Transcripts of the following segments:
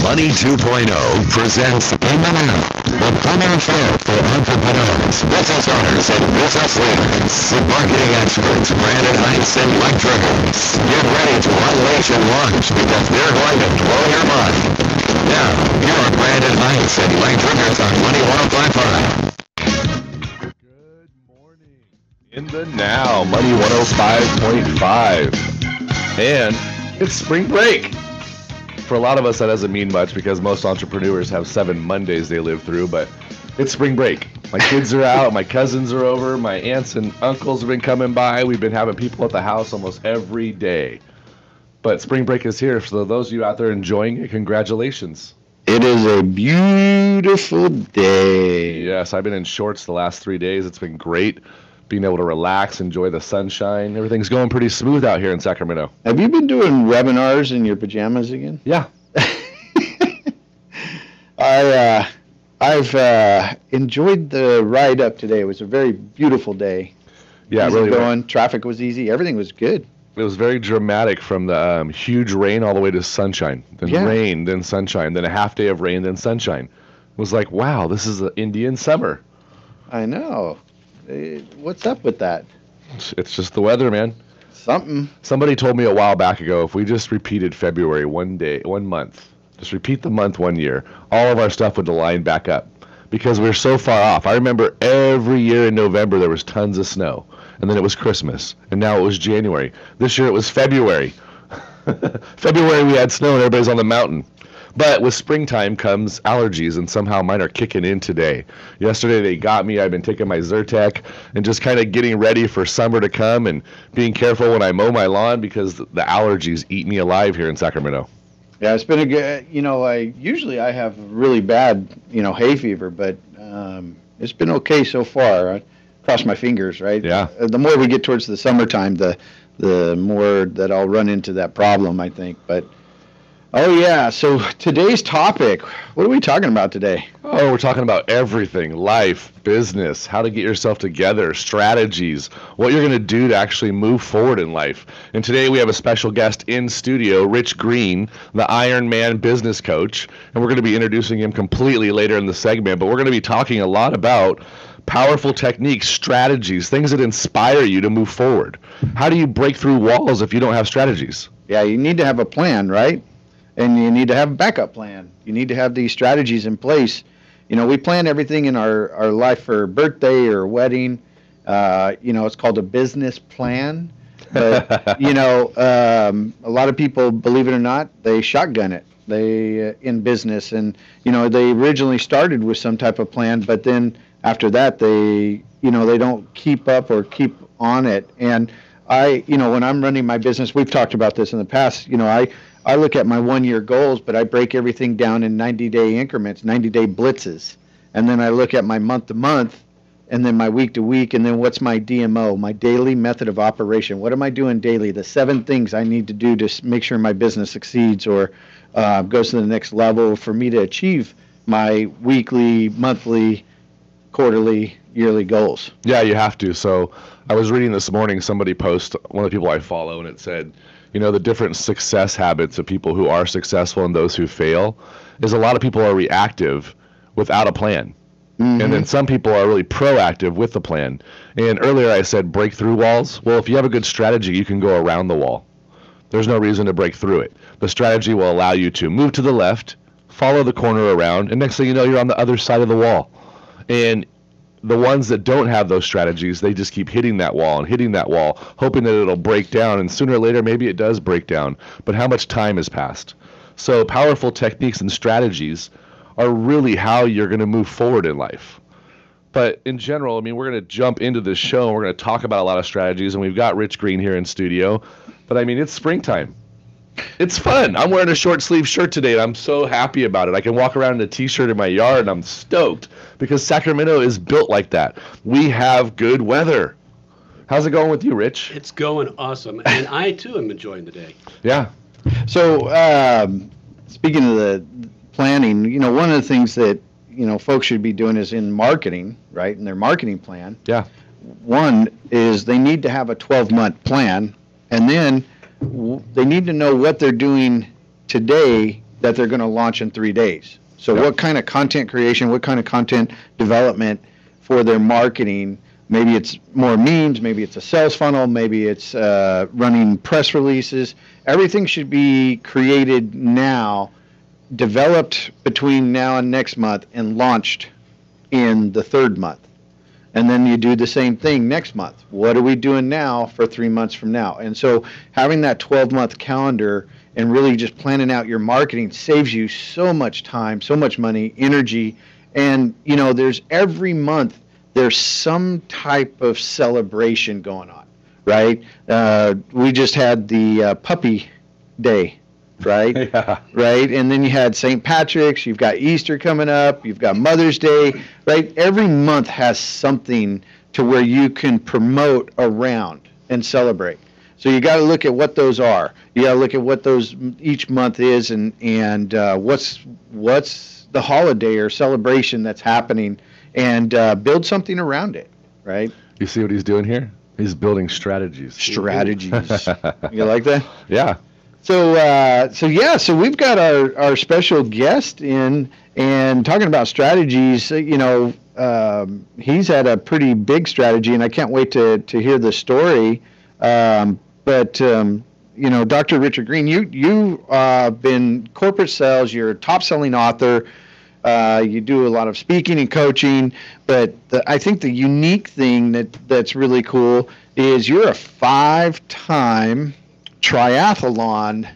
Money 2.0 presents In the Now, the premier show for entrepreneurs, business owners, and business leaders. With marketing experts Brandon Heights and Mike Driggers. Get ready to unleash and launch because they're going to blow your mind. Now, here are Brandon Heights and Mike Driggers on Money 105.5. Good morning. In the Now, Money 105.5. And it's spring break. For a lot of us, that doesn't mean much because most entrepreneurs have 7 Mondays they live through, but it's spring break. My kids are out, my cousins are over, my aunts and uncles have been coming by. We've been having people at the house almost every day. But spring break is here, so those of you out there enjoying it, congratulations. It is a beautiful day. Yes, I've been in shorts the last 3 days. It's been great. Being able to relax, enjoy the sunshine. Everything's going pretty smooth out here in Sacramento. Have you been doing webinars in your pajamas again? Yeah. I've enjoyed the ride up today. It was a very beautiful day. Yeah, easy really. Going. Traffic was easy. Everything was good. It was very dramatic from the huge rain all the way to sunshine. Then rain, then sunshine, then a half day of rain, then sunshine. It was like, wow, this is the Indian summer. I know. What's up with that? It's just the weather, man. Something. Somebody told me a while back ago, if we just repeated February 1 month, just repeat the month 1 year, all of our stuff would line back up because we're so far off. I remember every year in November there was tons of snow, and then it was Christmas, and now it was January. This year it was February. February we had snow and everybody's on the mountain. But with springtime comes allergies, and somehow mine are kicking in today. Yesterday they got me. I've been taking my Zyrtec and just kind of getting ready for summer to come and being careful when I mow my lawn because the allergies eat me alive here in Sacramento. Yeah, it's been a good, I have really bad, hay fever, but it's been okay so far. I cross my fingers, right? Yeah. The more we get towards the summertime, the more that I'll run into that problem, I think. But oh, yeah. So today's topic, what are we talking about today? Oh, we're talking about everything, life, business, how to get yourself together, strategies, what you're going to do to actually move forward in life. And today we have a special guest in studio, Rich Greene, the Iron Man business coach. And we're going to be introducing him completely later in the segment. But we're going to be talking a lot about powerful techniques, strategies, things that inspire you to move forward. How do you break through walls if you don't have strategies? Yeah, you need to have a plan, right? And you need to have a backup plan. You need to have these strategies in place. We plan everything in our life for birthday or wedding. It's called a business plan. But, a lot of people, believe it or not, they shotgun it. They in business. And, they originally started with some type of plan, but then after that, they don't keep up or keep on it. And when I'm running my business, we've talked about this in the past, I look at my 1 year goals, but I break everything down in 90-day increments, 90-day blitzes. And then I look at my month to month and then my week to week. And then what's my DMO, my daily method of operation? What am I doing daily? The 7 things I need to do to make sure my business succeeds or goes to the next level for me to achieve my weekly, monthly, quarterly, yearly goals. Yeah, you have to. So I was reading this morning, somebody post, one of the people I follow, and it said, the different success habits of people who are successful and those who fail is a lot of people are reactive without a plan. Mm-hmm. And then some people are really proactive with the plan. And earlier I said break through walls. Well, if you have a good strategy, you can go around the wall. There's no reason to break through it. The strategy will allow you to move to the left, follow the corner around, and next thing you know, you're on the other side of the wall. And the ones that don't have those strategies, they just keep hitting that wall, hoping that it'll break down, and sooner or later, maybe it does break down. But how much time has passed? So powerful techniques and strategies are really how you're going to move forward in life. But in general, we're going to jump into this show, and we're going to talk about a lot of strategies, and we've got Rich Greene here in studio. But it's springtime. It's fun. I'm wearing a short sleeve shirt today, and I'm so happy about it. I can walk around in a t-shirt in my yard, and I'm stoked because Sacramento is built like that. We have good weather. How's it going with you, Rich? It's going awesome, and I, too, am enjoying the day. Yeah. So, speaking of the planning, one of the things that, folks should be doing is in marketing, right, in their marketing plan. Yeah. One is they need to have a 12-month plan, and then they need to know what they're doing today that they're going to launch in 3 days. So Yep. what kind of content creation, what kind of content development for their marketing? Maybe it's more memes, maybe it's a sales funnel, maybe it's running press releases. Everything should be created now, developed between now and next month, and launched in the 3rd month. And then you do the same thing next month. What are we doing now for 3 months from now? And so having that 12-month calendar and really just planning out your marketing saves you so much time, so much money, energy. And, there's every month, there's some type of celebration going on, right? We just had the puppy day, right? Yeah. Right? And then you had St. Patrick's, you've got Easter coming up, you've got Mother's Day, right? Every month has something to where you can promote around and celebrate. So you got to look at what those are. You got to look at what those each month is, and what's the holiday or celebration that's happening, and build something around it, right? You see what he's doing here? He's building strategies. Strategies. You like that? Yeah. So we've got our special guest in, and talking about strategies. He's had a pretty big strategy, and I can't wait to hear the story. But Dr. Richard Greene, you've been corporate sales. You're a top-selling author. You do a lot of speaking and coaching. But I think the unique thing that's really cool is you're a 5-time triathlon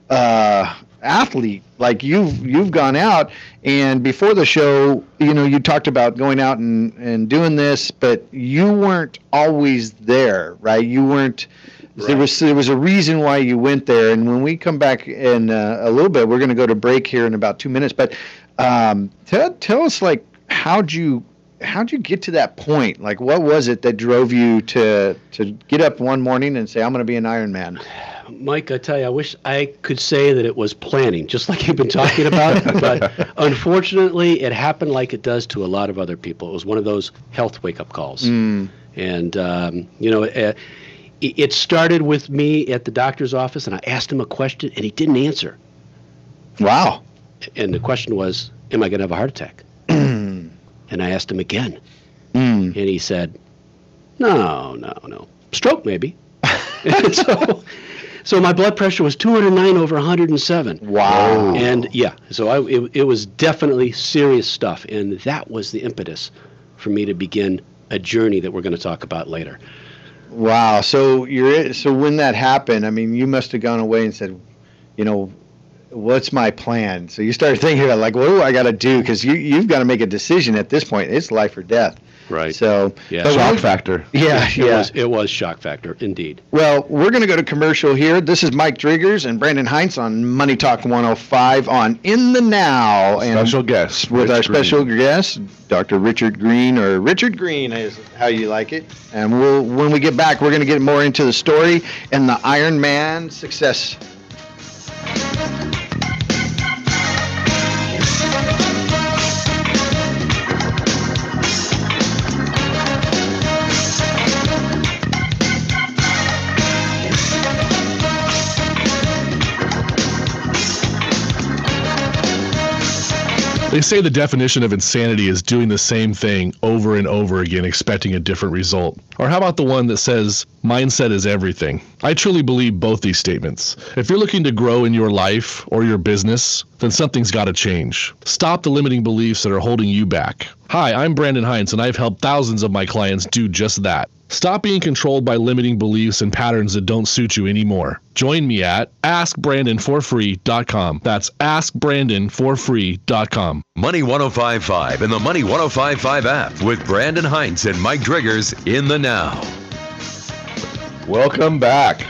athlete. Like you've gone out, and before the show, you talked about going out and doing this, but you weren't always there, right? You weren't. Right. There was a reason why you went there, and when we come back in a little bit, we're going to go to break here in about 2 minutes. But tell us, like, how'd you get to that point? Like, what was it that drove you to get up one morning and say, I'm going to be an Ironman? Mike, I tell you, I wish I could say that it was planning, just like you've been talking about. But unfortunately, it happened like it does to a lot of other people. It was one of those health wake-up calls. And, it started with me at the doctor's office, and I asked him a question, and he didn't answer. Wow. And the question was, am I going to have a heart attack? And I asked him again. And he said, no. Stroke, maybe. And so my blood pressure was 209 over 107. Wow. And so it was definitely serious stuff. And that was the impetus for me to begin a journey that we're going to talk about later. Wow. So when that happened, I mean, you must have gone away and said, what's my plan? So you started thinking about, like, what do I got to do? Because you've got to make a decision at this point. It's life or death. Right. So Shock factor. Yeah. It was shock factor, indeed. Well, we're going to go to commercial here. This is Mike Driggers and Brandon Heinz on Money Talk 105 on In the Now. Special guest. With our special guest, Dr. Richard Greene, or Richard Greene is how you like it. And when we get back, we're going to get more into the story and the Ironman success. They say the definition of insanity is doing the same thing over and over again, expecting a different result. Or how about the one that says, mindset is everything? I truly believe both these statements. If you're looking to grow in your life or your business, then something's got to change. Stop the limiting beliefs that are holding you back. Hi, I'm Brandon Heinz, and I've helped thousands of my clients do just that. Stop being controlled by limiting beliefs and patterns that don't suit you anymore. Join me at AskBrandonForFree.com. That's AskBrandonForFree.com. Money 105.5 and the Money 105.5 app with Brandon Heinz and Mike Driggers in the now. Welcome back.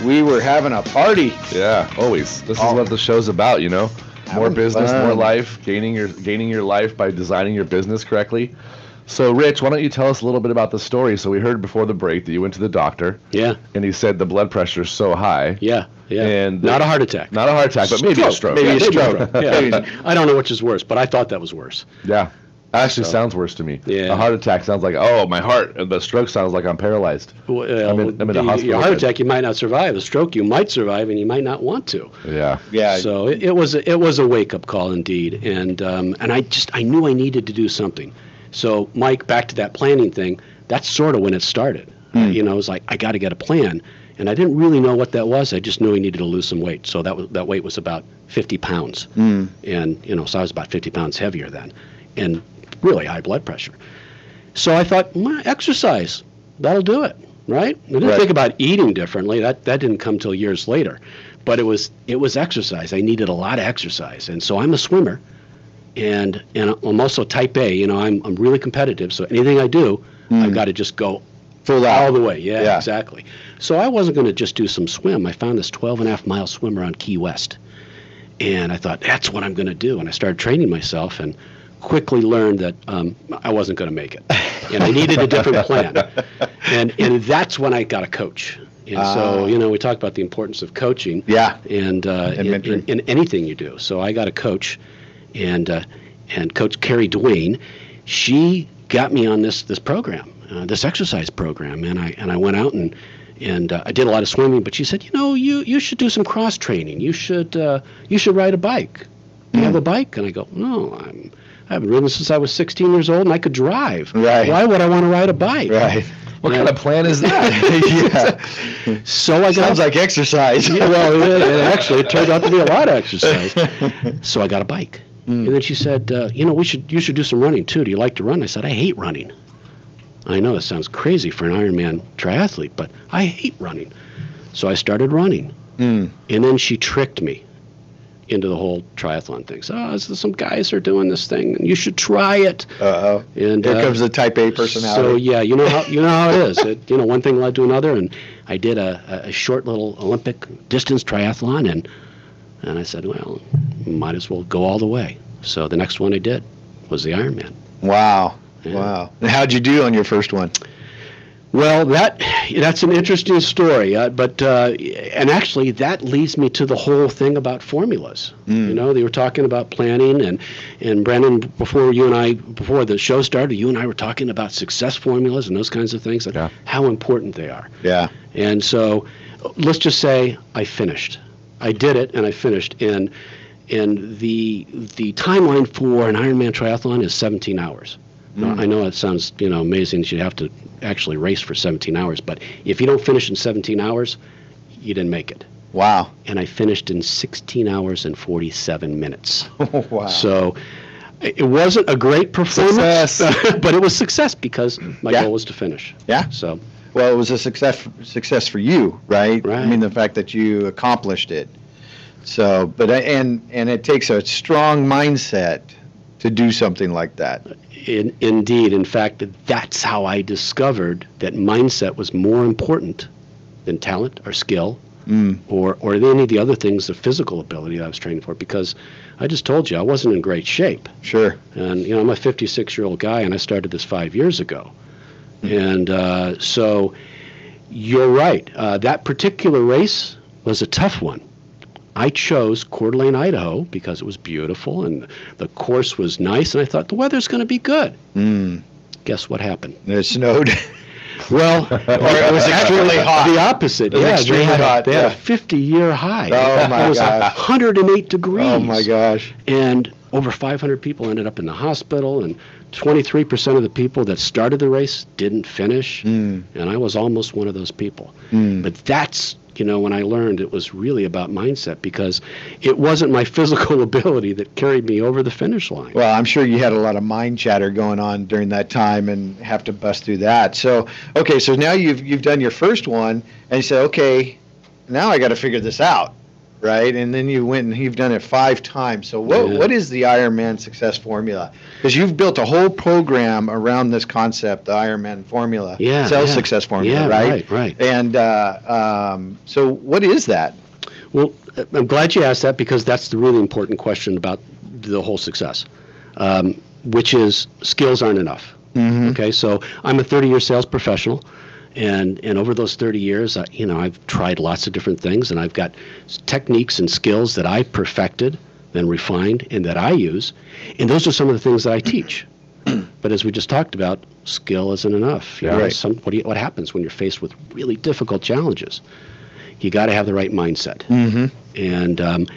We were having a party. Yeah, always. This is what the show's about, More Having business, fun. more life, gaining your life by designing your business correctly. So, Rich, why don't you tell us a little bit about the story? So we heard before the break that you went to the doctor. Yeah. And he said the blood pressure's so high. Yeah. And not a heart attack. Not a heart attack, but maybe a stroke. Maybe a stroke. Yeah. I don't know which is worse, but I thought that was worse. Yeah. Actually, So- sounds worse to me. Yeah. A heart attack sounds like, oh, my heart. And the stroke sounds like I'm paralyzed. Well, I'm in the hospital your heart bed. attack, you might not survive. A stroke, you might survive, and you might not want to. Yeah. Yeah. So it was a wake up call indeed, and I knew I needed to do something. So Mike, back to that planning thing. That's sort of when it started. It was like I got to get a plan, and I didn't really know what that was. I just knew I needed to lose some weight. So that weight was about 50 pounds, and so I was about 50 pounds heavier then, and really high blood pressure. So I thought, exercise, that'll do it, right? I didn't Right. think about eating differently. That didn't come till years later. But it was exercise. I needed a lot of exercise, and so I'm a swimmer, and I'm also type A. I'm really competitive. So anything I do, I've got to just go Full out. all the way. Yeah, Yeah. exactly. So I wasn't going to just do some swim. I found this 12.5-mile swim around Key West, and I thought that's what I'm going to do. And I started training myself, and quickly learned that I wasn't going to make it, and I needed a different plan. And that's when I got a coach. And so, we talked about the importance of coaching. Yeah. And mentoring. in anything you do. So I got a coach, and Coach Carrie Duane, she got me on this program, this exercise program, and I went out and I did a lot of swimming. But she said, you should do some cross training. You should ride a bike. You have a bike? And I go, no, I haven't ridden since I was 16 years old, and I could drive. Right. Why would I want to ride a bike? Right. What kind of plan is that? Yeah. So I got Sounds like exercise. Yeah, well, it turned out to be a lot of exercise. So I got a bike. And then she said, you should do some running too. Do you like to run? I said, I hate running. I know it sounds crazy for an Ironman triathlete, but I hate running. So I started running. And then she tricked me into the whole triathlon thing. So some guys are doing this thing, and you should try it. Uh-oh. And Here comes the type A personality. So yeah, you know how it is. One thing led to another, and I did a short little Olympic distance triathlon, and I said, well, might as well go all the way. So the next one I did was the Ironman. Wow. Yeah. Wow. And how'd you do on your first one? Well, that's an interesting story, but and actually that leads me to the whole thing about formulas. They were talking about planning, and Brandon, before the show started, you and I were talking about success formulas and those kinds of things, and how important they are. Yeah. And so, let's just say I finished. I did it, and I finished. And the timeline for an Ironman triathlon is 17 hours. Now, I know it sounds amazing that you have to actually race for 17 hours, but if you don't finish in 17 hours, you didn't make it. Wow. And I finished in 16 hours and 47 minutes. Wow. So it wasn't a great performance, Success. but it was success because my Yeah. goal was to finish. Yeah. So Well, it was a success for you, right? Right. I mean, the fact that you accomplished it. So, but and it takes a strong mindset to do something like that. Indeed. In fact, that's how I discovered that mindset was more important than talent or skill or any of the other things, the physical ability that I was training for, because I just told you I wasn't in great shape. Sure. And, I'm a 56-year-old guy, and I started this 5 years ago. And so you're right. That particular race was a tough one. I chose Coeur d'Alene, Idaho, because it was beautiful and the course was nice, and I thought the weather's going to be good. Guess what happened? It snowed. Well, Or it was extremely hot. The opposite. It was Yeah, extremely they had, hot, They had yeah. a 50-year high. Oh, my It was gosh. 108 degrees. Oh my gosh. And over 500 people ended up in the hospital, and 23% of the people that started the race didn't finish, and I was almost one of those people. But that's, when I learned it was really about mindset, because it wasn't my physical ability that carried me over the finish line. Well, I'm sure you had a lot of mind chatter going on during that time and have to bust through that. So, okay, so now you've done your first one, and you said, okay, now I got to figure this out, right? And then you went and you've done it 5 times. So what is the Ironman success formula? Because you've built a whole program around this concept, the Ironman formula, success formula, right? Right. And so what is that? Well, I'm glad you asked that, because that's the really important question about the whole success, which is skills aren't enough. Okay, so I'm a 30-year sales professional, and over those 30 years, I've tried lots of different things, and I've got techniques and skills that I perfected, then refined, and that I use, and those are some of the things that I teach. But as we just talked about, skill isn't enough. You know, Right. what happens when you're faced with really difficult challenges? You got to have the right mindset. Mm-hmm. And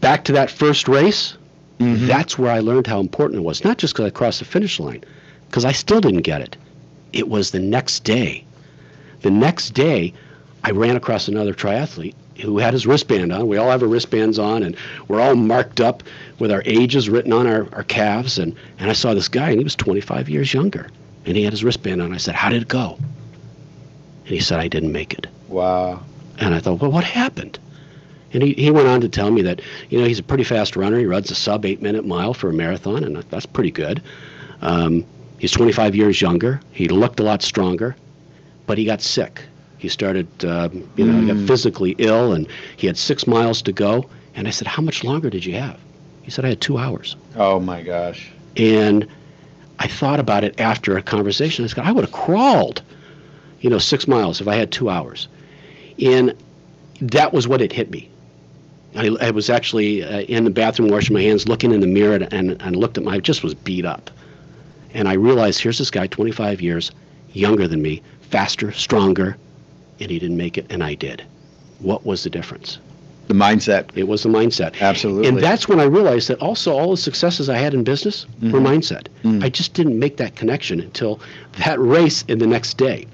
back to that first race, that's where I learned how important it was. Not just because I crossed the finish line, because I still didn't get it. It was the next day. The next day, I ran across another triathlete who had his wristband on. We all have our wristbands on, and we're all marked up with our ages written on our calves. And I saw this guy, and he was 25 years younger, and he had his wristband on. I said, "How did it go?" And he said, "I didn't make it." Wow. And I thought, well, what happened? And he went on to tell me that, you know, he's a pretty fast runner. He runs a sub 8-minute mile for a marathon, and that's pretty good. He's 25 years younger. He looked a lot stronger, but he got sick. He started, he got physically ill, and he had 6 miles to go. And I said, "How much longer did you have?" He said, "I had 2 hours." Oh my gosh. And I thought about it after a conversation. I said, I would have crawled, 6 miles if I had 2 hours. And that was what it hit me. I was actually in the bathroom washing my hands, looking in the mirror, and looked at I just was beat up. And I realized, here's this guy, 25 years, younger than me, faster, stronger, and he didn't make it, and I did. What was the difference? The mindset. It was the mindset. Absolutely. And that's when I realized that also all the successes I had in business were mindset. I just didn't make that connection until that race in the next day.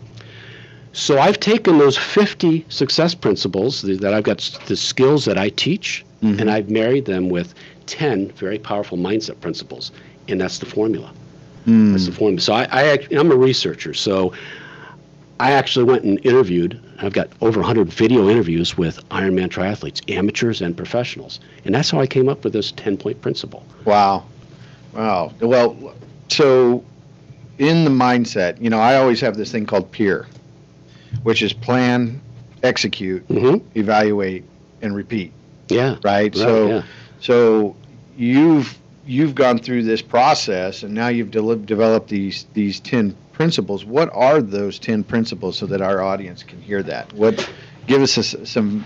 So I've taken those 50 success principles that I've got, the skills that I teach, and I've married them with 10 very powerful mindset principles, and that's the formula. That's the formula. So I'm a researcher, so I actually went and interviewed. I've got over 100 video interviews with Ironman triathletes, amateurs and professionals, and that's how I came up with this 10-point principle. Wow. Well, so in the mindset, I always have this thing called PEER, which is plan, execute, evaluate, and repeat. Yeah. Right. So you've gone through this process, and now you've developed these 10 principles. What are those 10 principles so that our audience can hear that? Give us some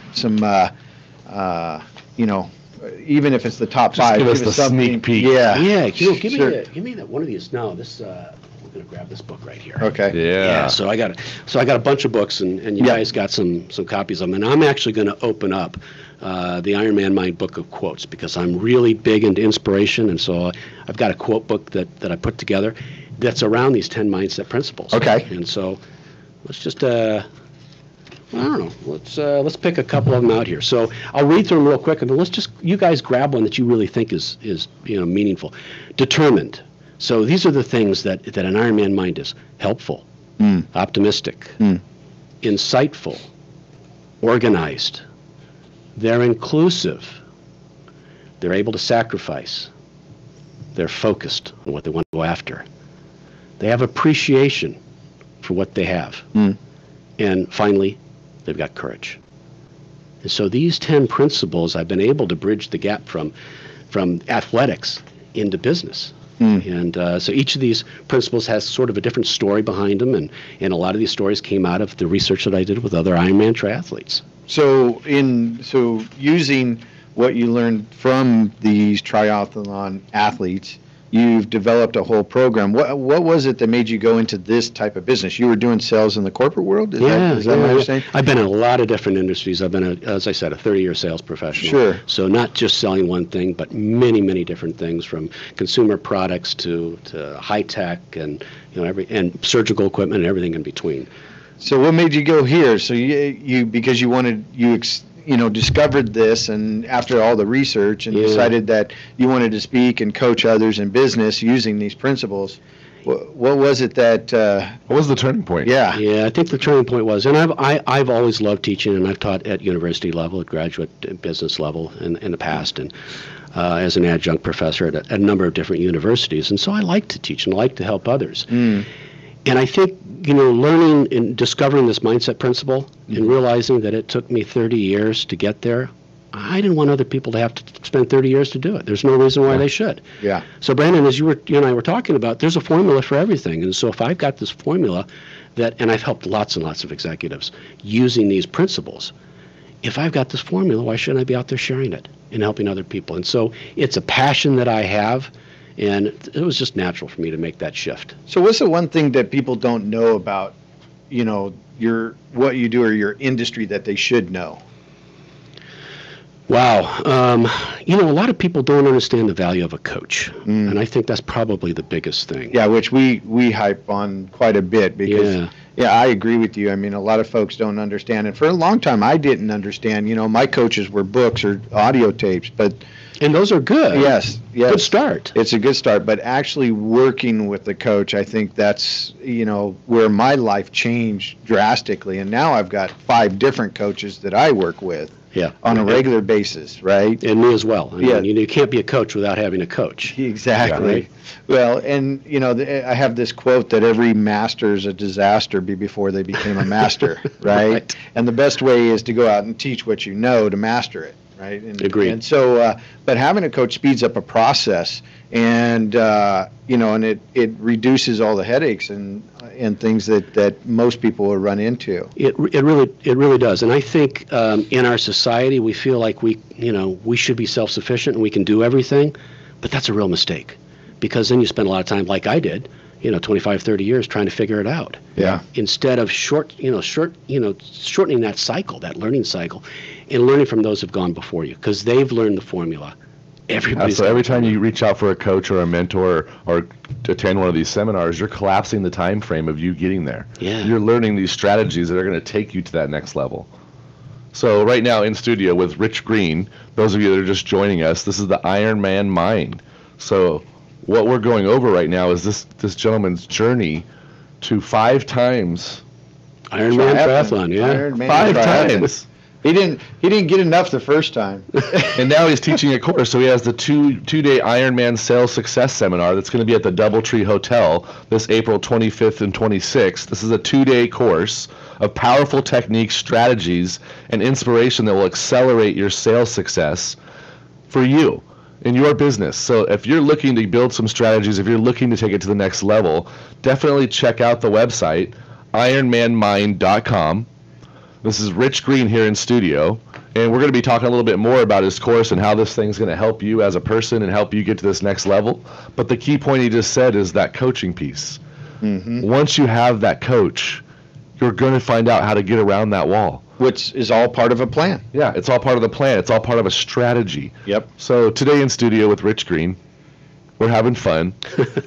even if it's the top Just 5. give us the sneak peek. Yeah. Yeah. Give Sure. me that one of these now. This we're gonna grab this book right here. Okay. Yeah. So I got a bunch of books, and you guys got some copies of them. And I'm actually going to open up the Ironman Mind book of quotes, because I'm really big into inspiration, and so I've got a quote book that I put together that's around these 10 mindset principles. Okay. And so let's just I don't know. Let's pick a couple of them out here. So I'll read through them real quick, and then you guys grab one that you really think is meaningful. Determined. So these are the things that an Ironman mind is: helpful, optimistic, insightful, organized. They're inclusive. They're able to sacrifice. They're focused on what they want to go after. They have appreciation for what they have. And finally, they've got courage. And so these 10 principles, I've been able to bridge the gap from athletics into business. And so each of these principles has sort of a different story behind them, and a lot of these stories came out of the research that I did with other Ironman triathletes. So using what you learned from these triathlon athletes, you've developed a whole program. What was it that made you go into this type of business? You were doing sales in the corporate world? Is that what you're saying? I've been in a lot of different industries. I've been, as I said, a 30-year sales professional. Sure. So not just selling one thing, but many, many different things, from consumer products to high tech and and surgical equipment and everything in between. So what made you go here? So you because you wanted discovered this, and after all the research, and decided that you wanted to speak and coach others in business using these principles. What was it that? What was the turning point? Yeah, I think the turning point was, and I've always loved teaching, and I've taught at university level, at graduate business level in the past, and as an adjunct professor at a number of different universities, and so I like to teach and I like to help others. And I think, learning and discovering this mindset principle and realizing that it took me 30 years to get there, I didn't want other people to have to spend 30 years to do it. There's no reason why they should. Yeah. So Brandon, as you and I were talking about, there's a formula for everything. And so if I've got this formula and I've helped lots and lots of executives using these principles, if I've got this formula, why shouldn't I be out there sharing it and helping other people? And so it's a passion that I have. And it was just natural for me to make that shift. So what's the one thing that people don't know about, what you do or your industry that they should know? Wow. A lot of people don't understand the value of a coach. And I think that's probably the biggest thing. Yeah, which we hype on quite a bit because, I agree with you. I mean, a lot of folks don't understand. And for a long time, I didn't understand. My coaches were books or audio tapes, but... And those are good. Yes. Good start. It's a good start. But actually working with the coach, I think that's, where my life changed drastically. And now I've got 5 different coaches that I work with. Yeah. On a regular basis, right? And me as well. I mean, you can't be a coach without having a coach. Exactly. Yeah, right? Well, and I have this quote that every master is a disaster before they became a master, right? Right. And the best way is to go out and teach what you know to master it, right? Agreed. And so, but having a coach speeds up a process, and and it reduces all the headaches and things that most will run into. It really does. And I think in our society we feel like we should be self-sufficient and we can do everything, but that's a real mistake, because then you spend a lot of time, like I did, 25, 30 years trying to figure it out. Yeah. Instead of shortening that cycle, that learning cycle, and learning from those who've gone before you, because they've learned the formula. So every time you reach out for a coach or a mentor or attend one of these seminars, you're collapsing the time frame of you getting there. Yeah. You're learning these strategies that are going to take you to that next level. So right now in studio with Rich Greene, those of you that are just joining us, this is the Iron Man Mind. So what we're going over right now is this gentleman's journey to 5 times Ironman triathlon, yeah. Ironman 5 triathlon. times. He didn't get enough the first time. And now he's teaching a course. So he has the two-day Ironman Sales Success Seminar that's going to be at the DoubleTree Hotel this April 25th and 26th. This is a 2-day course of powerful techniques, strategies, and inspiration that will accelerate your sales success for you in your business. So if you're looking to build some strategies, if you're looking to take it to the next level, definitely check out the website, ironmanmind.com. This is Rich Greene here in studio, and we're going to be talking a little bit more about his course and how this thing's going to help you as a person and help you get to this next level. But the key point he just said is that coaching piece. Mm-hmm. Once you have that coach, you're going to find out how to get around that wall. Which is all part of a plan. Yeah, it's all part of the plan. It's all part of a strategy. Yep. So today in studio with Rich Greene, we're having fun.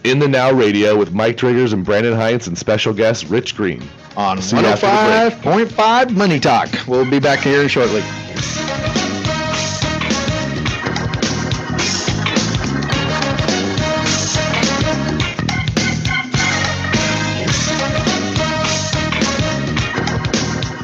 In the Now Radio with Mike Driggers and Brandon Heinz and special guest Rich Greene. On 105.5 Money Talk. We'll be back here shortly.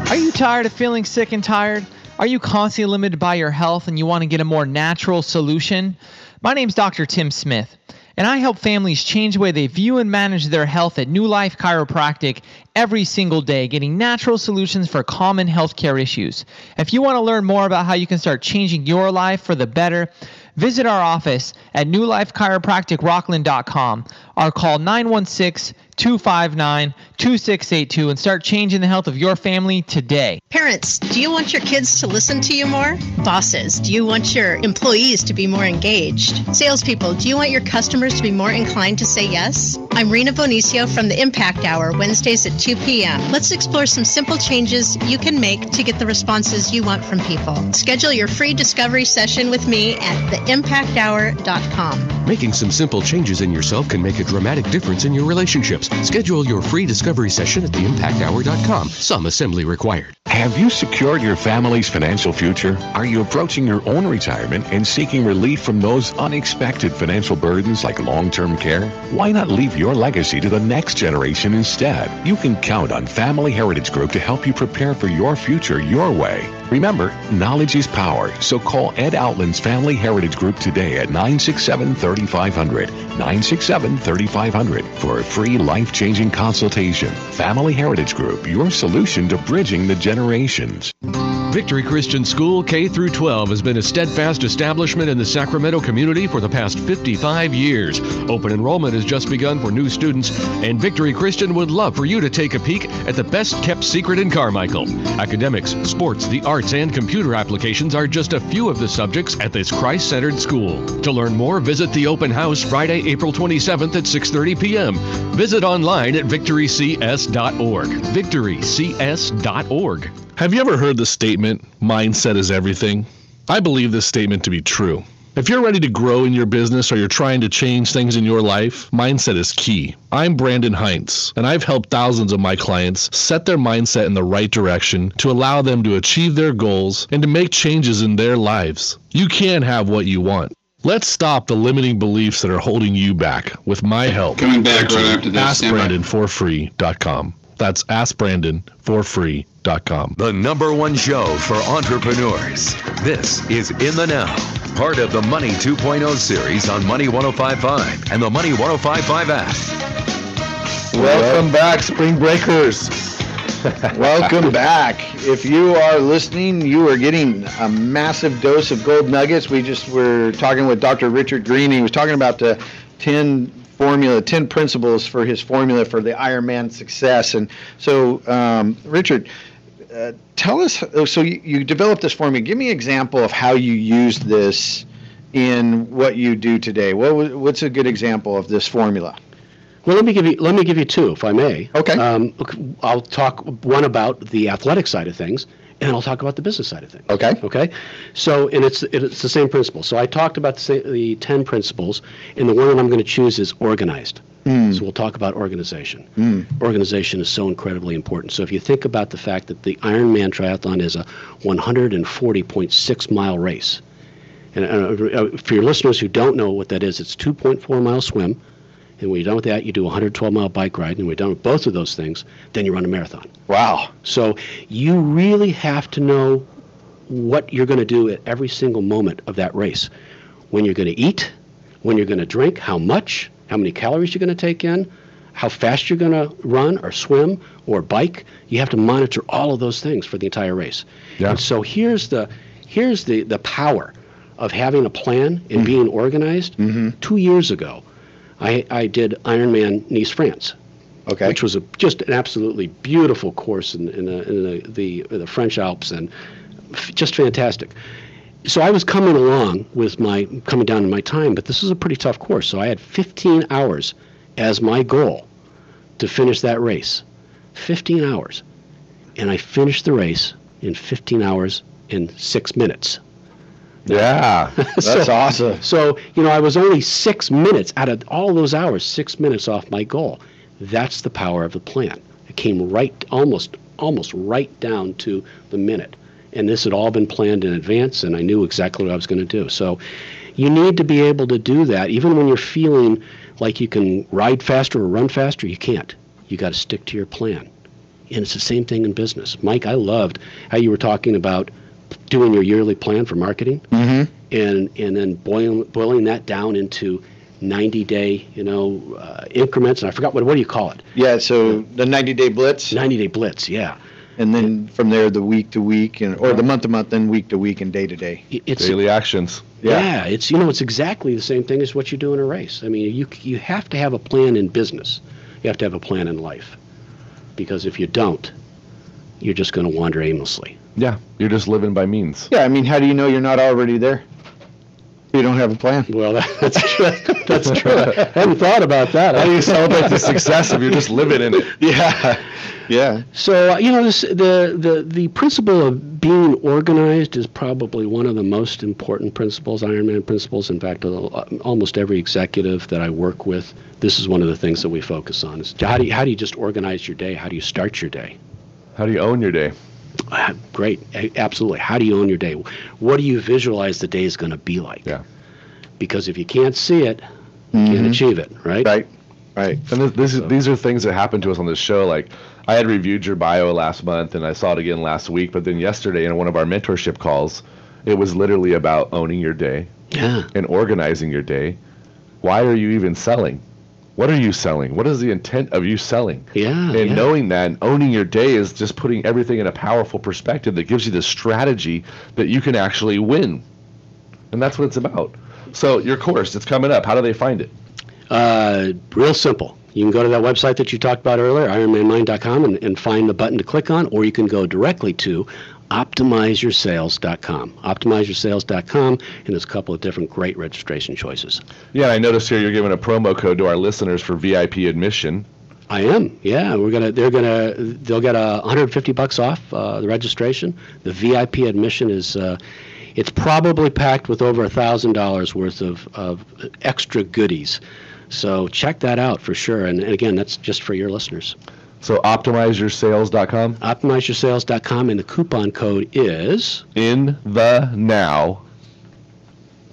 Are you tired of feeling sick and tired? Are you constantly limited by your health and you want to get a more natural solution? My name's Dr. Tim Smith, and I help families change the way they view and manage their health at New Life Chiropractic every single day, getting natural solutions for common healthcare issues. If you want to learn more about how you can start changing your life for the better, visit our office at newlifechiropracticrockland.com or call 916-259-2682 and start changing the health of your family today. Parents, do you want your kids to listen to you more? Bosses, do you want your employees to be more engaged? Salespeople, do you want your customers to be more inclined to say yes? I'm Rena Bonicio from the Impact Hour, Wednesdays at 2 p.m. Let's explore some simple changes you can make to get the responses you want from people. Schedule your free discovery session with me at theimpacthour.com. Making some simple changes in yourself can make a dramatic difference in your relationships. Schedule your free discovery session at theimpacthour.com. Some assembly required. Have you secured your family's financial future? Are you approaching your own retirement and seeking relief from those unexpected financial burdens like long-term care? Why not leave your legacy to the next generation instead? You can count on Family Heritage Group to help you prepare for your future your way. Remember, knowledge is power, so call Ed Outland's Family Heritage Group today at 967-3500, 967-3500 for a free life-changing consultation. Family Heritage Group, your solution to bridging the generations. Victory Christian School K through 12 has been a steadfast establishment in the Sacramento community for the past 55 years. Open enrollment has just begun for new students, and Victory Christian would love for you to take a peek at the best-kept secret in Carmichael. Academics, sports, the arts, and computer applications are just a few of the subjects at this Christ-centered school. To learn more, visit the open house Friday, April 27th at 6:30 p.m. Visit online at victorycs.org. victorycs.org. Have you ever heard the statement, mindset is everything? I believe this statement to be true. If you're ready to grow in your business or you're trying to change things in your life, mindset is key. I'm Brandon Heinz, and I've helped thousands of my clients set their mindset in the right direction to allow them to achieve their goals and to make changes in their lives. You can have what you want. Let's stop the limiting beliefs that are holding you back with my help. Coming back right after this. AskBrandonforfree.com. That's AskBrandonforfree.com. The #1 show for entrepreneurs. This is In the Now, part of the Money 2.0 series on Money 105.5 and the Money 105.5 app. Welcome back, Spring Breakers. Welcome back. If you are listening, you are getting a massive dose of gold nuggets. We just were talking with Dr. Richard Greene. He was talking about the 10 principles for his formula for the Ironman success. And so, Richard, tell us, so you developed this formula. Give me an example of how you used this in what you do today. What's a good example of this formula? Well, let me give you two, if I may. Okay. I'll talk one about the athletic side of things, and I'll talk about the business side of things. Okay. Okay. So, and it's the same principle. So I talked about the 10 principles, and the one that I'm going to choose is organized. So we'll talk about organization. Organization is so incredibly important. So if you think about the fact that the Ironman triathlon is a 140.6 mile race, and for your listeners who don't know what that is, it's 2.4 mile swim. And when you're done with that, you do a 112-mile bike ride. And when you're done with both of those things, then you run a marathon. Wow. So you really have to know what you're going to do at every single moment of that race. When you're going to eat, when you're going to drink, how much, how many calories you're going to take in, how fast you're going to run or swim or bike. You have to monitor all of those things for the entire race. Yeah. And so here's the power of having a plan and being organized. 2 years ago, I did Ironman Nice, France, which was just an absolutely beautiful course in the French Alps, and just fantastic. So I was coming down in my time, but this is a pretty tough course. So I had 15 hours as my goal to finish that race. 15 hours. And I finished the race in 15 hours and 6 minutes. Yeah, that's awesome. So, I was only 6 minutes out of all those hours, 6 minutes off my goal. That's the power of the plan. It came almost right down to the minute. And this had all been planned in advance, and I knew exactly what I was going to do. So you need to be able to do that. Even when you're feeling like you can ride faster or run faster, you can't. You got to stick to your plan. And it's the same thing in business. Mike, I loved how you were talking about doing your yearly plan for marketing, and then boiling that down into 90-day, increments. And I forgot what do you call it? Yeah, so the 90-day blitz. 90-day blitz, yeah. And then from there, the week to week, or the month to month, then week to week, and day to day. It's daily actions. Yeah, it's it's exactly the same thing as what you do in a race. I mean, you have to have a plan in business. You have to have a plan in life, because if you don't, you're just going to wander aimlessly. Yeah, you're just living by means. Yeah, I mean, how do you know you're not already there? You don't have a plan. Well, that's true. That's true. I hadn't thought about that. How do you celebrate the success if you're just living in it? Yeah. Yeah. So, the principle of being organized is probably one of the most important principles, Ironman principles. In fact, almost every executive that I work with, this is one of the things that we focus on. Is how do you just organize your day? How do you start your day? How do you own your day? Great. Absolutely. How do you own your day? What do you visualize the day is going to be like? Yeah. Because if you can't see it, you can't achieve it, right? Right. And these are things that happen to us on this show. Like, I had reviewed your bio last month, and I saw it again last week. But then yesterday in one of our mentorship calls, it was literally about owning your day and organizing your day. Why are you even selling? What are you selling? What is the intent of you selling? Yeah. And knowing that and owning your day is just putting everything in a powerful perspective that gives you the strategy that you can actually win. And that's what it's about. So your course, it's coming up. How do they find it? Real simple. You can go to that website that you talked about earlier, ironmanmind.com, and find the button to click on, or you can go directly to optimizeyoursales.com. Optimizeyoursales.com, and there's a couple of different great registration choices. Yeah, I noticed here you're giving a promo code to our listeners for VIP admission. I am. Yeah, they'll get $150 off the registration. The VIP admission is it's probably packed with over $1,000 worth of extra goodies. So check that out for sure. And again, that's just for your listeners. So optimizeyoursales.com? Optimizeyoursales.com, and the coupon code is In the Now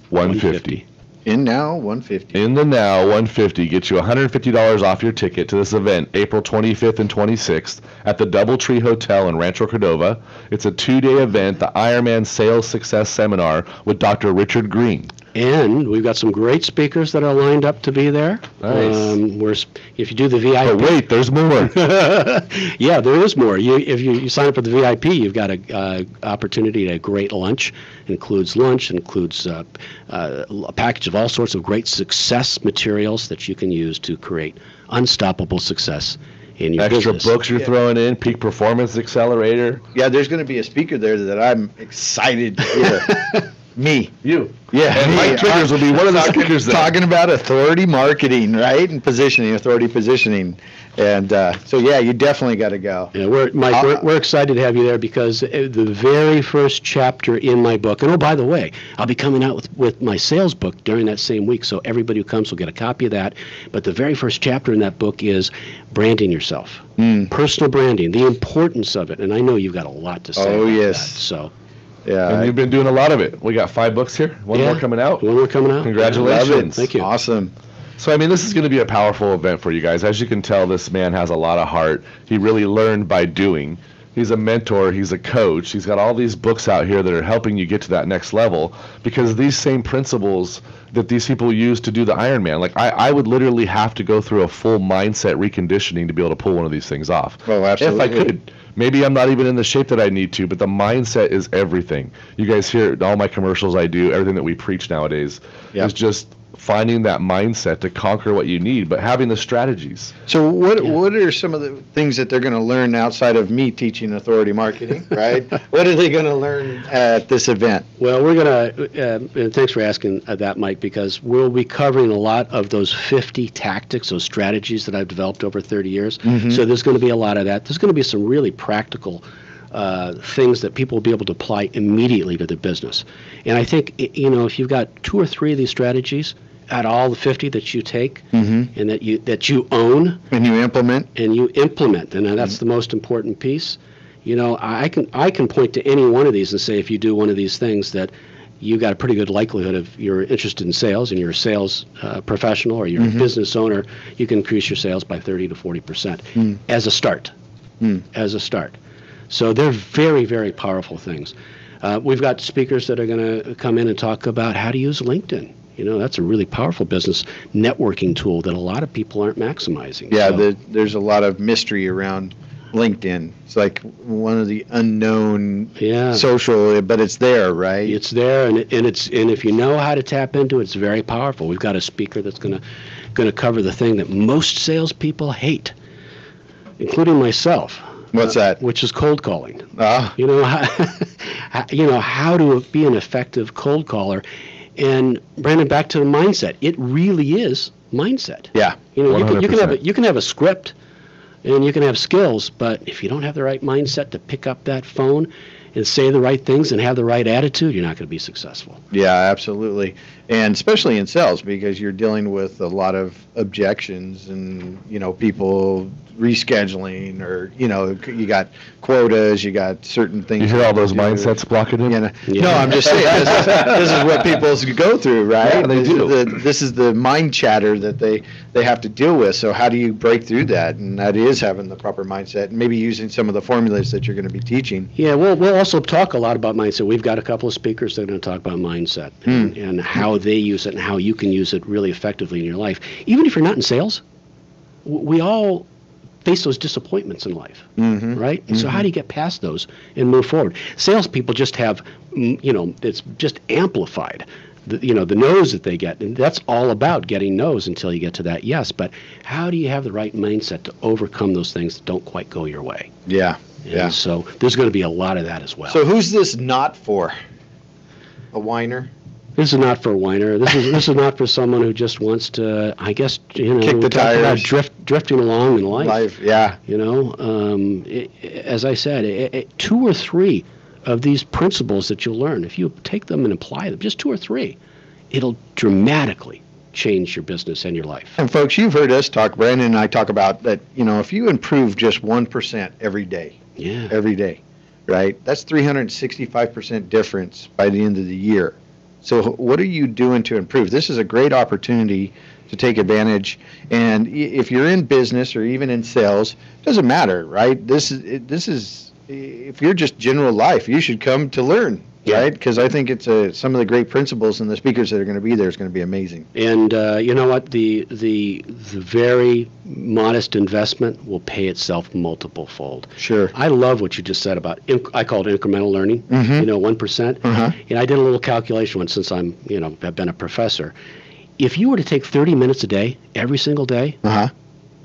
150. In now 150. In the Now 150 gets you $150 off your ticket to this event, April 25th and 26th at the DoubleTree Hotel in Rancho Cordova. It's a 2-day event, the Ironman Sales Success Seminar with Dr. Richard Greene. And we've got some great speakers that are lined up to be there. Nice. If you do the VIP... But wait, there's more. Yeah, there is more. If you sign up for the VIP, you've got a opportunity to a great lunch. It includes lunch, includes a package of all sorts of great success materials that you can use to create unstoppable success in your Extra business. books you're throwing in, Peak Performance Accelerator. Yeah, there's going to be a speaker there that I'm excited to hear. Me. You. Yeah. And Mike Driggers will be one of the speakers there. Talking about authority marketing, right? And positioning, authority positioning. And so, yeah, you definitely got to go. Yeah, we're excited to have you there because the very first chapter in my book, and oh, by the way, I'll be coming out with my sales book during that same week, so everybody who comes will get a copy of that. But the very first chapter in that book is branding yourself, personal branding, the importance of it. And I know you've got a lot to say about yes. that. So. Yeah. And you've been doing a lot of it. We got 5 books here. One more coming out. One more coming out. Congratulations. Thank you. Awesome. So, I mean, this is going to be a powerful event for you guys. As you can tell, this man has a lot of heart. He really learned by doing. He's a mentor. He's a coach. He's got all these books out here that are helping you get to that next level because these same principles that these people use to do the Ironman. Like, I would literally have to go through a full mindset reconditioning to be able to pull one of these things off. Oh, absolutely. If I could. Maybe I'm not even in the shape that I need to, but the mindset is everything. You guys hear all my commercials I do, everything that we preach nowadays is just finding that mindset to conquer what you need, but having the strategies. So what are some of the things that they're going to learn outside of me teaching authority marketing, right? What are they going to learn at this event? Well, we're going to, and thanks for asking that, Mike, because we'll be covering a lot of those 50 tactics, those strategies that I've developed over 30 years. So there's going to be a lot of that. There's going to be some really practical things that people will be able to apply immediately to their business. And I think, if you've got 2 or 3 of these strategies, out of all the 50 that you take and that you own and you implement, and that's the most important piece. I can point to any one of these and say if you do one of these things that you got a pretty good likelihood of you're interested in sales and you're a sales professional or you're a business owner, you can increase your sales by 30 to 40% as a start. As a start. So they're very, very powerful things. We've got speakers that are going to come in and talk about how to use LinkedIn. That's a really powerful business networking tool that a lot of people aren't maximizing. Yeah, there's a lot of mystery around LinkedIn. It's like one of the unknown social, but it's there, right? It's there, and if you know how to tap into it, it's very powerful. We've got a speaker that's going to cover the thing that most salespeople hate, including myself. What's that? Which is cold calling. Ah. How to be an effective cold caller. And Brandon, back to the mindset. It really is mindset. Yeah. You can have a script and you can have skills, but if you don't have the right mindset to pick up that phone and say the right things and have the right attitude, you're not going to be successful. Yeah, absolutely. And especially in sales because you're dealing with a lot of objections and, people rescheduling or, you got quotas, you got certain things. You hear all those mindsets blocking in? No, I'm just saying this is what people go through, right? Yeah, they do. This is the mind chatter that they have to deal with. So how do you break through that? And that is having the proper mindset and maybe using some of the formulas that you're going to be teaching. Yeah, we'll also talk a lot about mindset. We've got a couple of speakers that are going to talk about mindset and how they use it and how you can use it really effectively in your life. Even if you're not in sales, we all face those disappointments in life, right? And so how do you get past those and move forward? Salespeople just have, it's just amplified. The no's that they get, and that's all about getting no's until you get to that yes. But how do you have the right mindset to overcome those things that don't quite go your way? Yeah. And so there's going to be a lot of that as well. So who's this not for? A whiner? This is not for a whiner. This is not for someone who just wants to, I guess, kick the tires, drifting along in life. Yeah. As I said, 2 or 3 of these principles that you'll learn, if you take them and apply them, just 2 or 3, it'll dramatically change your business and your life. And folks, you've heard us talk, Brandon and I talk about that, if you improve just 1% every day, right? That's 365% difference by the end of the year. So what are you doing to improve? This is a great opportunity to take advantage. And if you're in business or even in sales, it doesn't matter, right? This is if you're just general life, you should come to learn, right? Because I think it's some of the great principles and the speakers that are going to be there is going to be amazing. And you know what? The very modest investment will pay itself multiple fold. Sure. I love what you just said about I call it incremental learning. 1%. And I did a little calculation once since I've been a professor. If you were to take 30 minutes a day, every single day,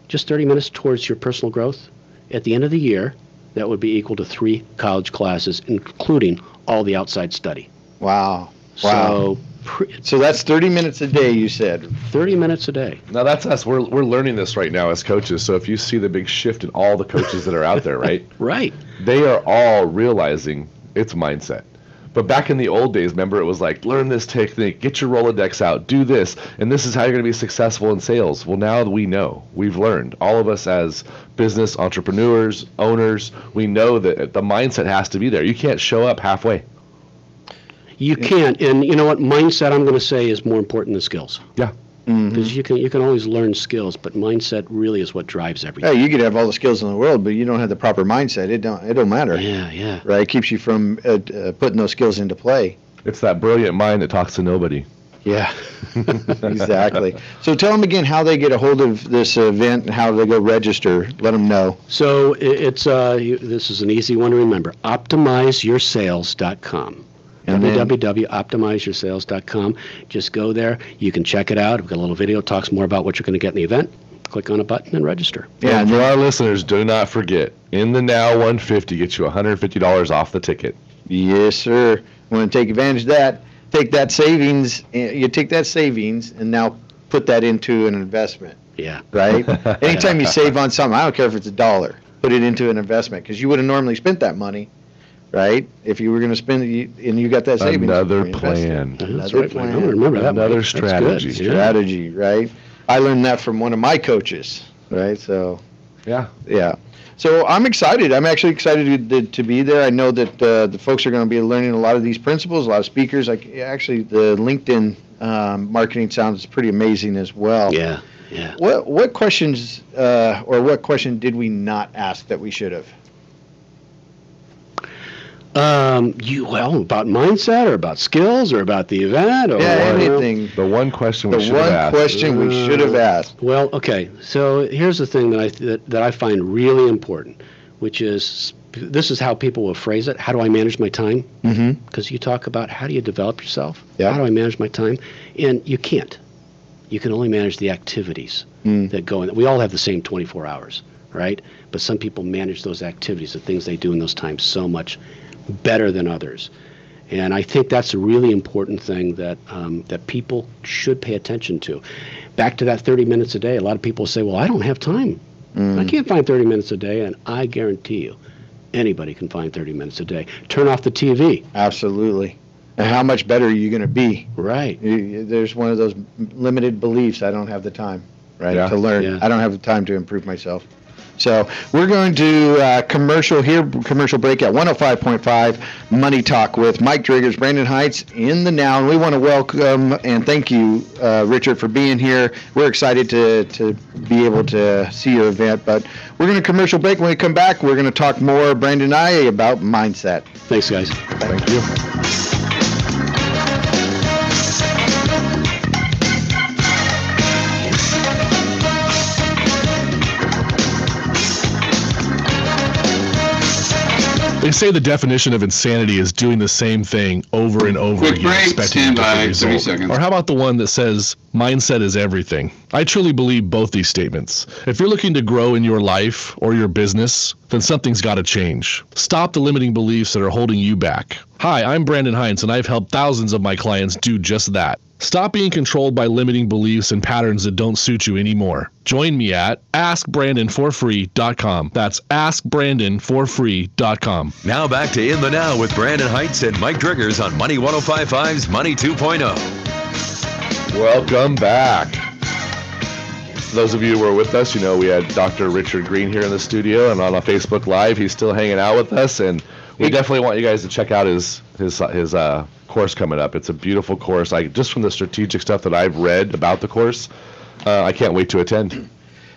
just 30 minutes towards your personal growth, at the end of the year, that would be equal to 3 college classes, including all the outside study. Wow. So that's 30 minutes a day, you said. 30 minutes a day. Now that's us. We're learning this right now as coaches. So if you see the big shift in all the coaches that are out there, right? Right. They are all realizing it's mindset. But back in the old days, remember, it was like, learn this technique, get your Rolodex out, do this, and this is how you're going to be successful in sales. Well, now we know. We've learned. All of us as business entrepreneurs, owners, we know that the mindset has to be there. You can't show up halfway. You can't. And you know what? Mindset, I'm going to say, is more important than skills. Yeah. Because you can always learn skills, but mindset really is what drives everything. Yeah, you could have all the skills in the world, but you don't have the proper mindset. It don't matter. Yeah. Right? It keeps you from putting those skills into play. It's that brilliant mind that talks to nobody. Yeah, exactly. So tell them again how they get a hold of this event and how they go register. Let them know. So it's this is an easy one to remember. OptimizeYourSales.com. www.optimizeyoursales.com. Just go there. You can check it out. We've got a little video that talks more about what you're going to get in the event. Click on a button and register. Yeah, and for our listeners, do not forget, In the Now 150 gets you $150 off the ticket. Yes, sir. You want to take advantage of that. Take that savings. You take that savings and now put that into an investment. Yeah. Right? Anytime you save on something, I don't care if it's $1, put it into an investment because you would have normally spent that money. Right? If you were going to spend it and you got that savings. Another plan. Another plan. I don't remember that. Another strategy. Strategy, right? I learned that from one of my coaches, right? So, yeah. So I'm excited. I'm actually excited to be there. I know that the folks are going to be learning a lot of these principles, a lot of speakers. Actually, the LinkedIn marketing sounds pretty amazing as well. Yeah. What questions or what question did we not ask that we should have? About mindset or about skills or about the event or anything. The one question we should have asked. Well, okay. So here's the thing that I find really important, which is this is how people will phrase it. How do I manage my time? Because you talk about how do you develop yourself? Yeah. How do I manage my time? And you can't. You can only manage the activities that go in. We all have the same 24 hours, right? But some people manage those activities, the things they do in those times so much better than others. And I think that's a really important thing that people should pay attention to. Back to that 30 minutes a day, a lot of people say, well, I don't have time. I can't find 30 minutes a day, and I guarantee you, anybody can find 30 minutes a day. Turn off the TV. Absolutely. And how much better are you going to be? Right. There's one of those limited beliefs, I don't have the time, right, to learn. Yeah. I don't have the time to improve myself. So we're going to commercial break at 105.5 Money Talk with Mike Driggers, Brandon Heights in the Now. And we want to welcome and thank you, Richard, for being here. We're excited to be able to see your event. But we're going to commercial break. When we come back, we're going to talk more, Brandon and I, about mindset. Thanks, guys. Thank you. They say the definition of insanity is doing the same thing over and over Quick again, break, expecting a stand different by, 30 result. seconds. Or how about the one that says mindset is everything? I truly believe both these statements. If you're looking to grow in your life or your business, then something's got to change. Stop the limiting beliefs that are holding you back. Hi, I'm Brandon Hines, and I've helped thousands of my clients do just that. Stop being controlled by limiting beliefs and patterns that don't suit you anymore. Join me at AskBrandonForFree.com. That's AskBrandonForFree.com. Now back to In the Now with Brandon Heights and Mike Driggers on Money 105.5's Money 2.0. Welcome back. For those of you who were with us, you know we had Dr. Richard Greene here in the studio, and on a Facebook Live, he's still hanging out with us, and we definitely want you guys to check out his course coming up. It's a beautiful course. Just from the strategic stuff that I've read about the course, I can't wait to attend.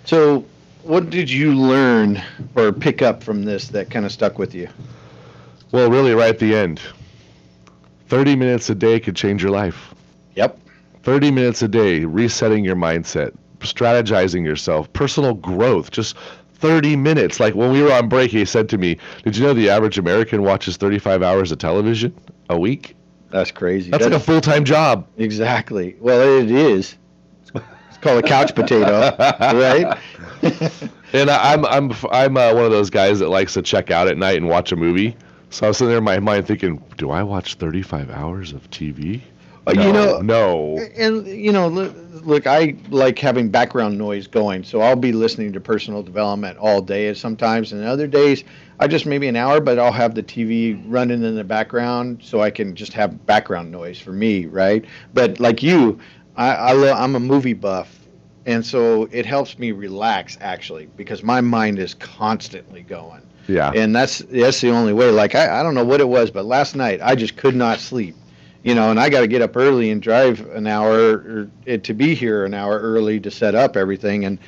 So, what did you learn or pick up from this that kind of stuck with you? Well, really, right at the end, 30 minutes a day could change your life. Yep. 30 minutes a day, resetting your mindset, strategizing yourself, personal growth, just 30 minutes. Like when we were on break, he said to me, did you know the average American watches 35 hours of television a week? That's crazy. That's like a full-time job. Exactly. Well, it is. It's called a couch potato, right? And I'm one of those guys that likes to check out at night and watch a movie. So I was sitting there in my mind thinking, do I watch 35 hours of TV? No. And look, I like having background noise going, so I'll be listening to personal development all day sometimes, and other days I just maybe an hour, but I'll have the TV running in the background so I can just have background noise for me, right? But like you, I'm a movie buff, and so it helps me relax actually because my mind is constantly going. Yeah. And that's the only way. Like I don't know what it was, but last night I just could not sleep. And I got to get up early and drive an hour to be here an hour early to set up everything. And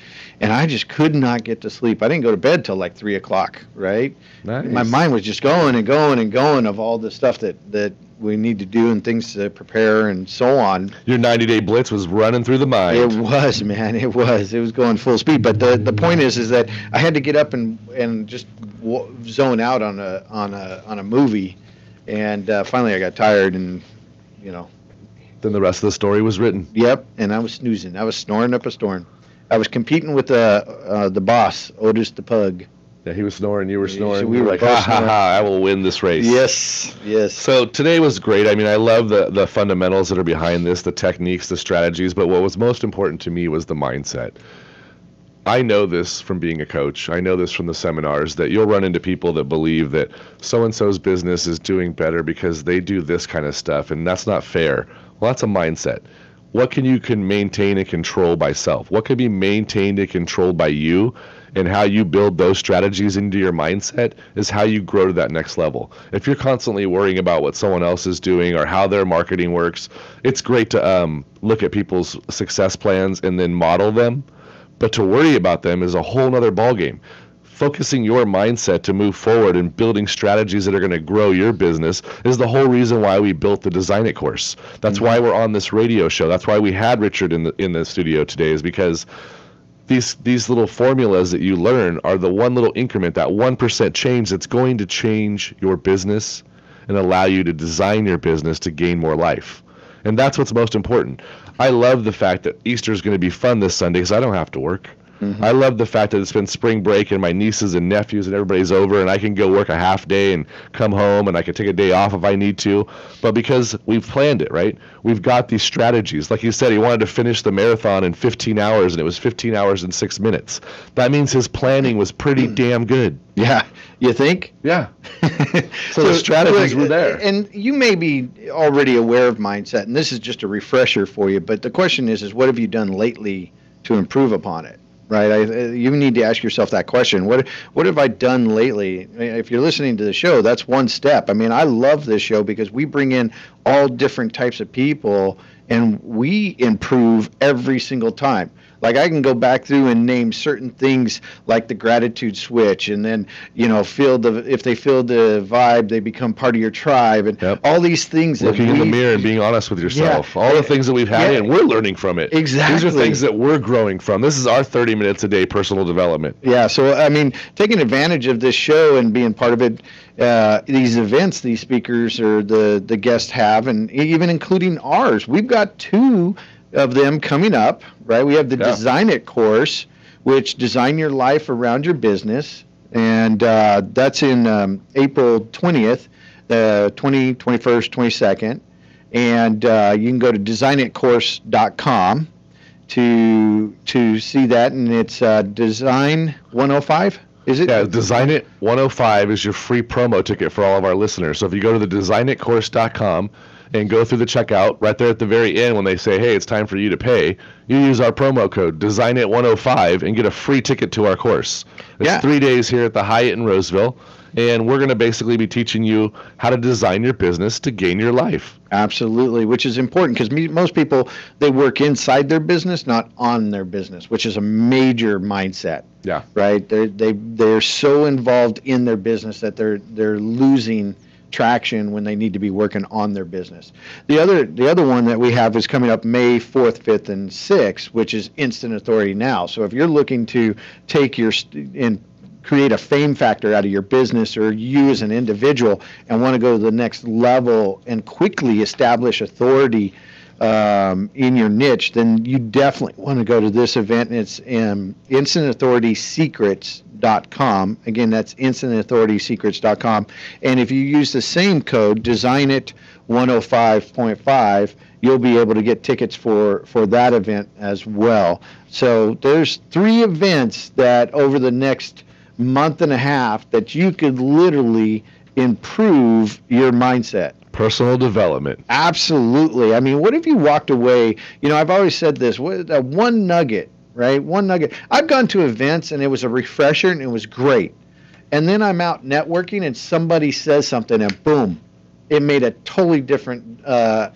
I just could not get to sleep. I didn't go to bed till like 3 o'clock, right? Nice. My mind was just going and going and going of all the stuff that we need to do and things to prepare and so on. Your 90-day blitz was running through the mind. It was, man. It was going full speed. But the point is that I had to get up and just zone out on a movie. And finally I got tired and, Then the rest of the story was written. Yep, and I was snoozing. I was snoring up a storm. I was competing with the boss, Otis the Pug. Yeah, he was snoring, you were snoring. So we were like, both ha, I will win this race. Yes. So today was great. I mean, I love the fundamentals that are behind this, the techniques, the strategies, but what was most important to me was the mindset. I know this from being a coach. I know this from the seminars that you'll run into people that believe that so-and-so's business is doing better because they do this kind of stuff, and that's not fair. Well, that's a mindset. What can maintain and control by self? What can be maintained and controlled by you, and how you build those strategies into your mindset is how you grow to that next level. If you're constantly worrying about what someone else is doing or how their marketing works, it's great to look at people's success plans and then model them. But to worry about them is a whole nother ballgame. Focusing your mindset to move forward and building strategies that are going to grow your business is the whole reason why we built the Design It course. That's why we're on this radio show. That's why we had Richard in the studio today, is because these little formulas that you learn are the one little increment, that 1% change that's going to change your business and allow you to design your business to gain more life. And that's what's most important. I love the fact that Easter is going to be fun this Sunday because I don't have to work. Mm-hmm. I love the fact that it's been spring break and my nieces and nephews and everybody's over and I can go work a half day and come home and I can take a day off if I need to. But because we've planned it, right? We've got these strategies. Like he said, he wanted to finish the marathon in 15 hours and it was 15 hours and 6 minutes. That means his planning was pretty damn good. Yeah. You think? Yeah. So the strategies were there. And you may be already aware of mindset, and this is just a refresher for you, but the question is what have you done lately to improve upon it? Right? You need to ask yourself that question. What have I done lately? If you're listening to the show, that's one step. I mean, I love this show because we bring in all different types of people, and we improve every single time. Like I can go back through and name certain things like the gratitude switch, and then if they feel the vibe, they become part of your tribe, and all these things. Looking in the mirror and being honest with yourself. All the things that we've had, and we're learning from it. Exactly. These are things that we're growing from. This is our 30 minutes a day personal development. Yeah. So I mean, taking advantage of this show and being part of it, these events these speakers or the guests have, and even including ours. We've got 2 of them coming up, right? We have the Design It course, which design your life around your business, and that's in April 20th, 21st, 22nd, and you can go to designitcourse.com to see that, and it's Design 105. Is it? Yeah, Design It 105 is your free promo ticket for all of our listeners. So if you go to the designitcourse.com and go through the checkout, right there at the very end when they say, hey, it's time for you to pay, you use our promo code DesignIt105 and get a free ticket to our course. It's 3 days here at the Hyatt in Roseville, and we're going to basically be teaching you how to design your business to gain your life. Absolutely, which is important because most people, they work inside their business, not on their business, which is a major mindset. Yeah. Right? They're so involved in their business that they're losing traction when they need to be working on their business. The other one that we have is coming up May 4th, 5th, and 6th, which is Instant Authority Now. So if you're looking to take and create a fame factor out of your business, or you as an individual, and want to go to the next level and quickly establish authority in your niche, then you definitely want to go to this event. And it's instantauthoritysecrets.com. Again, that's instantauthoritysecrets.com. And if you use the same code, DesignIt105.5, you'll be able to get tickets for that event as well. So there's 3 events that over the next month and a half that you could literally improve your mindset. Personal development. Absolutely. I mean, what if you walked away? I've always said this, one nugget, right? One nugget. I've gone to events and it was a refresher and it was great. And then I'm out networking and somebody says something and boom, it made a totally different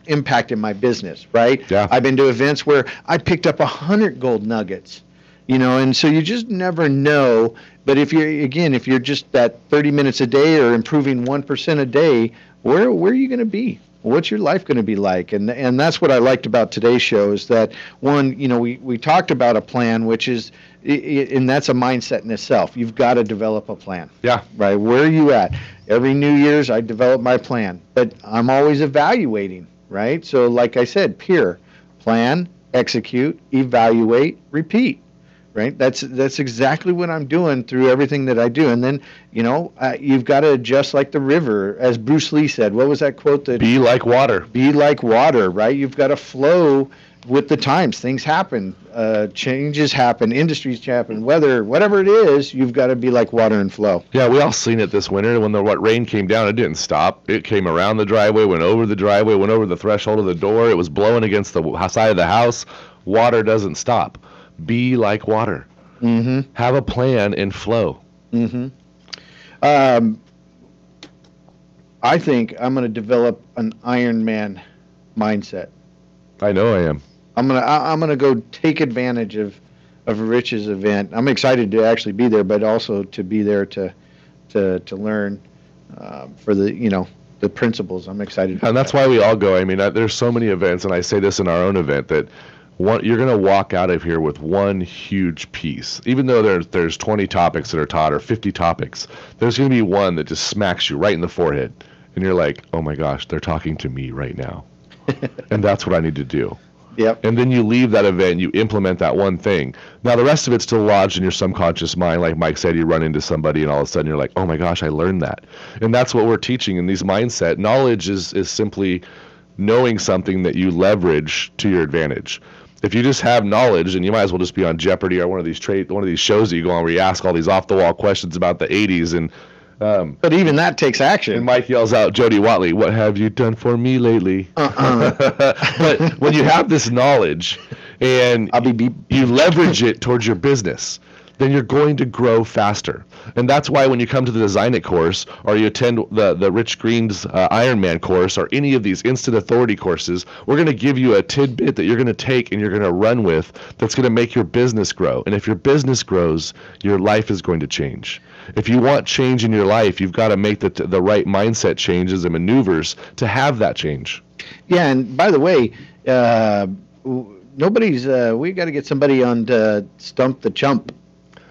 impact in my business, right? Yeah. I've been to events where I picked up 100 gold nuggets, and so you just never know. But if you're just that 30 minutes a day or improving 1% a day, where are you going to be? What's your life going to be like? And that's what I liked about today's show is that, one, we talked about a plan, which is, and that's a mindset in itself. You've got to develop a plan. Yeah. Right? Where are you at? Every New Year's, I develop my plan. But I'm always evaluating, right? So like I said, plan, execute, evaluate, repeat. Right. That's exactly what I'm doing through everything that I do. And then, you've got to adjust like the river, as Bruce Lee said. What was that quote? Be like water. Be like water. Right. You've got to flow with the times. Things happen. Changes happen. Industries happen. Weather, whatever it is, you've got to be like water and flow. Yeah, we all seen it this winter when the rain came down. It didn't stop. It came around the driveway, went over the driveway, went over the threshold of the door. It was blowing against the side of the house. Water doesn't stop. Be like water. Mm-hmm. Have a plan and flow. Mm-hmm. I think I'm going to develop an Iron Man mindset. I know I am. I'm gonna go take advantage of Rich's event. I'm excited to actually be there, but also to be there to learn for the principles. I'm excited. And that's why we all go. I mean, there's so many events, and I say this in our own event that. You're going to walk out of here with one huge piece. Even though there's 20 topics that are taught or 50 topics, there's going to be one that just smacks you right in the forehead. And you're like, oh my gosh, they're talking to me right now. And that's what I need to do. Yep. And then you leave that event, you implement that one thing. Now, the rest of it's still lodged in your subconscious mind. Like Mike said, you run into somebody and all of a sudden you're like, oh my gosh, I learned that. And that's what we're teaching in these mindset. Knowledge is simply knowing something that you leverage to your advantage. If you just have knowledge, then you might as well just be on Jeopardy or one of these shows that you go on where you ask all these off-the-wall questions about the 80s. And but even that takes action. And Mike yells out, Jody Watley, what have you done for me lately? But when you have this knowledge and you leverage it towards your business, then you're going to grow faster. And that's why when you come to the Design It course, or you attend the Rich Greene's Iron Man course, or any of these Instant Authority courses, we're going to give you a tidbit that you're going to take and you're going to run with that's going to make your business grow. And if your business grows, your life is going to change. If you want change in your life, you've got to make the right mindset changes and maneuvers to have that change. Yeah, and by the way, we got to get somebody on to Stump the Chump.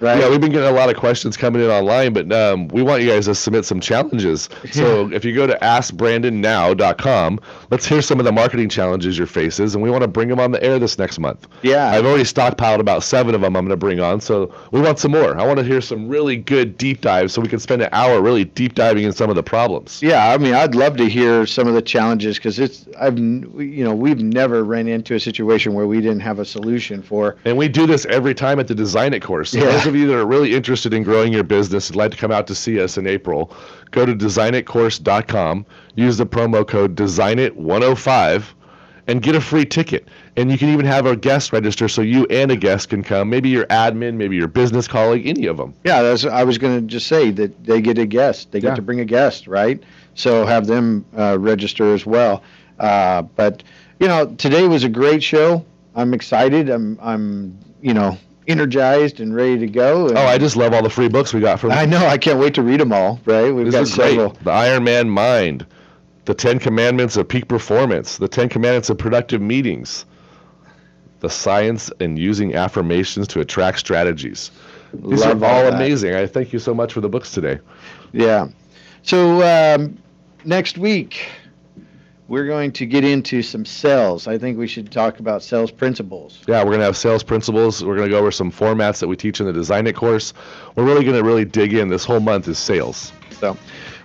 right? Yeah, we've been getting a lot of questions coming in online, but we want you guys to submit some challenges. So if you go to askbrandonnow.com, let's hear some of the marketing challenges you're faces, and we want to bring them on the air this next month. Yeah. I've already stockpiled about 7 of them I'm going to bring on, so we want some more. I want to hear some really good deep dives so we can spend an hour really deep diving in some of the problems. Yeah, I mean, I'd love to hear some of the challenges, because we've never ran into a situation where we didn't have a solution for. And we do this every time at the Design It course. So those of you that are really interested in growing your business and like to come out to see us in April, go to designitcourse.com, use the promo code DesignIt105, and get a free ticket. And you can even have a guest register so you and a guest can come. Maybe your admin, maybe your business colleague, any of them. Yeah, I was going to just say that they get a guest. They get to bring a guest, right? So have them register as well. But today was a great show. I'm excited. I'm energized and ready to go. And I just love all the free books we got from. I know. I can't wait to read them all. Right? We've got several. The Iron Man Mind, the 10 Commandments of Peak Performance, the 10 Commandments of Productive Meetings, the Science in Using Affirmations to Attract Strategies. These are all amazing. I thank you so much for the books today. Yeah. So next week, we're going to get into some sales. I think we should talk about sales principles. Yeah, we're going to have sales principles. We're going to go over some formats that we teach in the Design It course. We're really going to dig in. This whole month is sales. So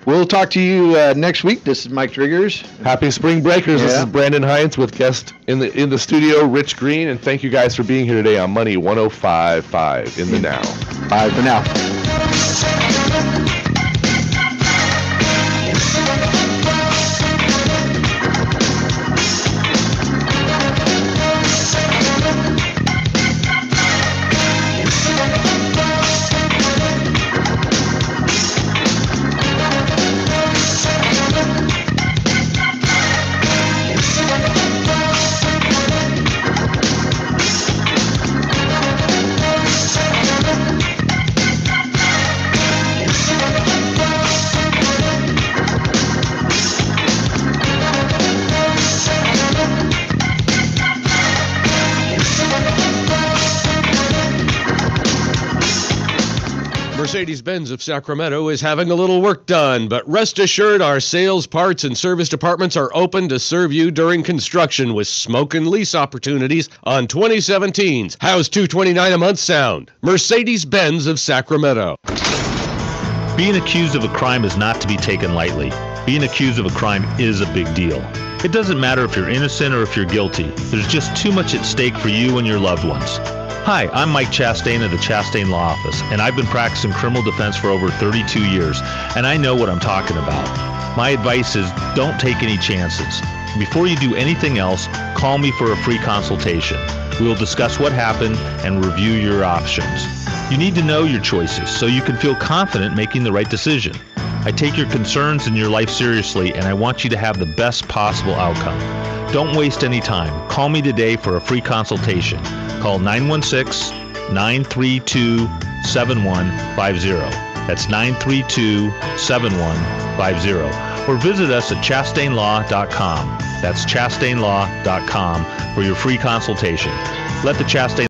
we'll talk to you next week. This is Mike Driggers. Happy Spring Breakers. Yeah. This is Brandon Hines with guest in the studio, Rich Greene. And thank you guys for being here today on Money 105.5 in the Now. Bye for now. Mercedes-Benz of Sacramento is having a little work done, but rest assured our sales, parts, and service departments are open to serve you during construction with smoke and lease opportunities on 2017s. How's $229 a month sound? Mercedes-Benz of Sacramento. Being accused of a crime is not to be taken lightly. Being accused of a crime is a big deal. It doesn't matter if you're innocent or if you're guilty. There's just too much at stake for you and your loved ones. Hi, I'm Mike Chastain of the Chastain Law Office, and I've been practicing criminal defense for over 32 years, and I know what I'm talking about. My advice is don't take any chances. Before you do anything else, call me for a free consultation. We will discuss what happened and review your options. You need to know your choices so you can feel confident making the right decision. I take your concerns in your life seriously, and I want you to have the best possible outcome. Don't waste any time. Call me today for a free consultation. Call 916-932-7150. That's 932-7150. Or visit us at chastainlaw.com. That's chastainlaw.com for your free consultation. Let the Chastain